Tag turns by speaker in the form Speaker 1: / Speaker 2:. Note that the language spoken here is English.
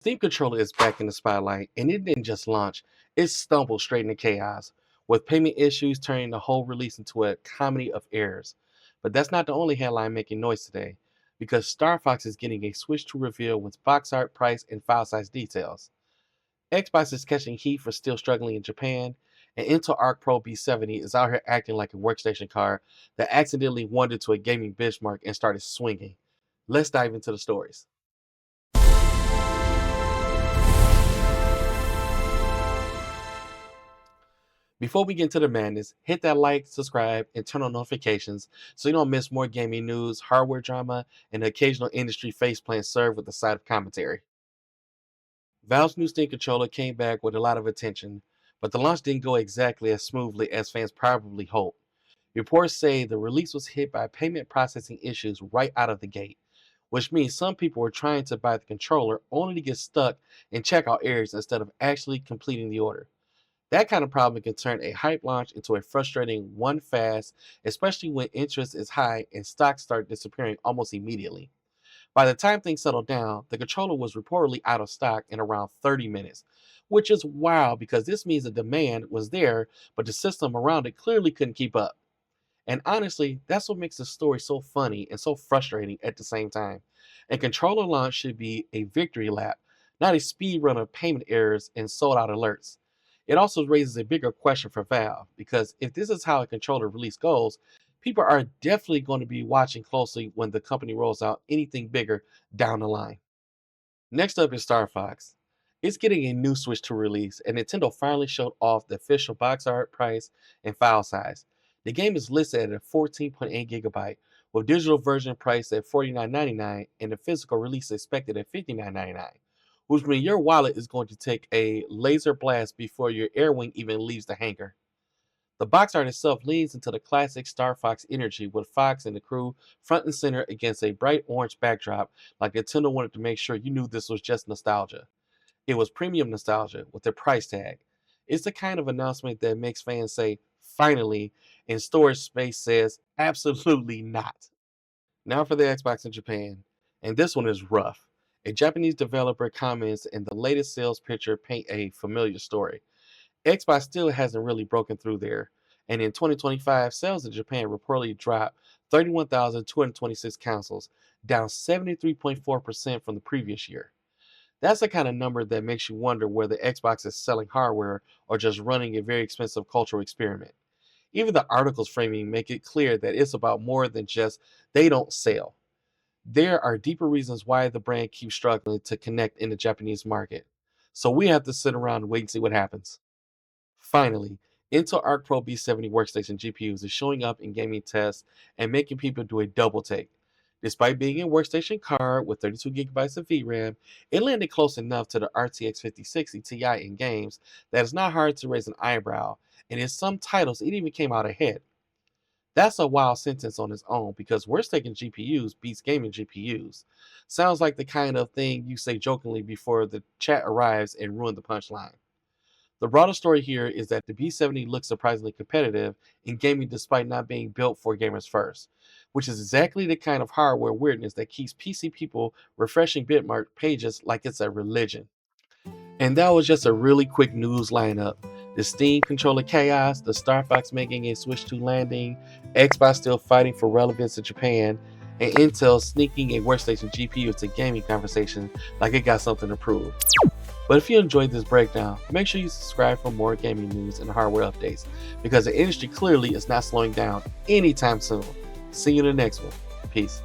Speaker 1: Steam Controller is back in the spotlight, and it didn't just launch, it stumbled straight into chaos, with payment issues turning the whole release into a comedy of errors. But that's not the only headline making noise today, because StarFox is getting a Switch 2 reveal with box art, price, and file size details. Xbox is catching heat for still struggling in Japan, and Intel Arc Pro B70 is out here acting like a workstation card that accidentally wandered to a gaming benchmark and started swinging. Let's dive into the stories. Before we get into the madness, hit that like, subscribe, and turn on notifications so you don't miss more gaming news, hardware drama, and the occasional industry faceplant served with a side of commentary. Valve's new Steam controller came back with a lot of attention, but the launch didn't go exactly as smoothly as fans probably hoped. Reports say the release was hit by payment processing issues right out of the gate, which means some people were trying to buy the controller only to get stuck in checkout areas instead of actually completing the order. That kind of problem can turn a hype launch into a frustrating one fast, especially when interest is high and stocks start disappearing almost immediately. By the time things settled down, the controller was reportedly out of stock in around 30 minutes, which is wild because this means the demand was there, but the system around it clearly couldn't keep up. And honestly, that's what makes the story so funny and so frustrating at the same time. A controller launch should be a victory lap, not a speed run of payment errors and sold out alerts. It also raises a bigger question for Valve, because if this is how a controller release goes, people are definitely going to be watching closely when the company rolls out anything bigger down the line. Next up is StarFox. It's getting a new Switch to release, and Nintendo finally showed off the official box art, price, and file size. The game is listed at 14.8 gigabyte, with digital version priced at $49.99 and the physical release expected at $59.99, which means your wallet is going to take a laser blast before your Airwing even leaves the hangar. The box art itself leans into the classic Star Fox energy, with Fox and the crew front and center against a bright orange backdrop, like Nintendo wanted to make sure you knew this was just nostalgia. It was premium nostalgia with a price tag. It's the kind of announcement that makes fans say, finally, and storage space says, absolutely not. Now for the Xbox in Japan, and this one is rough. A Japanese developer comments, and the latest sales picture paint a familiar story. Xbox still hasn't really broken through there, and in 2025, sales in Japan reportedly dropped 31,226 consoles, down 73.4% from the previous year. That's the kind of number that makes you wonder whether Xbox is selling hardware or just running a very expensive cultural experiment. Even the article's framing make it clear that it's about more than just they don't sell. There are deeper reasons why the brand keeps struggling to connect in the Japanese market. So we have to sit around and wait and see what happens. Finally, Intel Arc Pro B70 workstation GPUs is showing up in gaming tests and making people do a double take. Despite being a workstation card with 32 gigabytes of VRAM, it landed close enough to the RTX 5060 Ti in games that it's not hard to raise an eyebrow, and in some titles it even came out ahead. That's a wild sentence on its own, because worst-taking GPUs beats gaming GPUs. Sounds like the kind of thing you say jokingly before the chat arrives and ruin the punchline. The broader story here is that the B70 looks surprisingly competitive in gaming despite not being built for gamers first, which is exactly the kind of hardware weirdness that keeps PC people refreshing bitmark pages like it's a religion. And that was just a really quick news lineup. The Steam controller chaos, the Star Fox making a Switch 2 landing, Xbox still fighting for relevance in Japan, and Intel sneaking a workstation GPU into gaming conversation like it got something to prove. But if you enjoyed this breakdown, make sure you subscribe for more gaming news and hardware updates, because the industry clearly is not slowing down anytime soon. See you in the next one. Peace.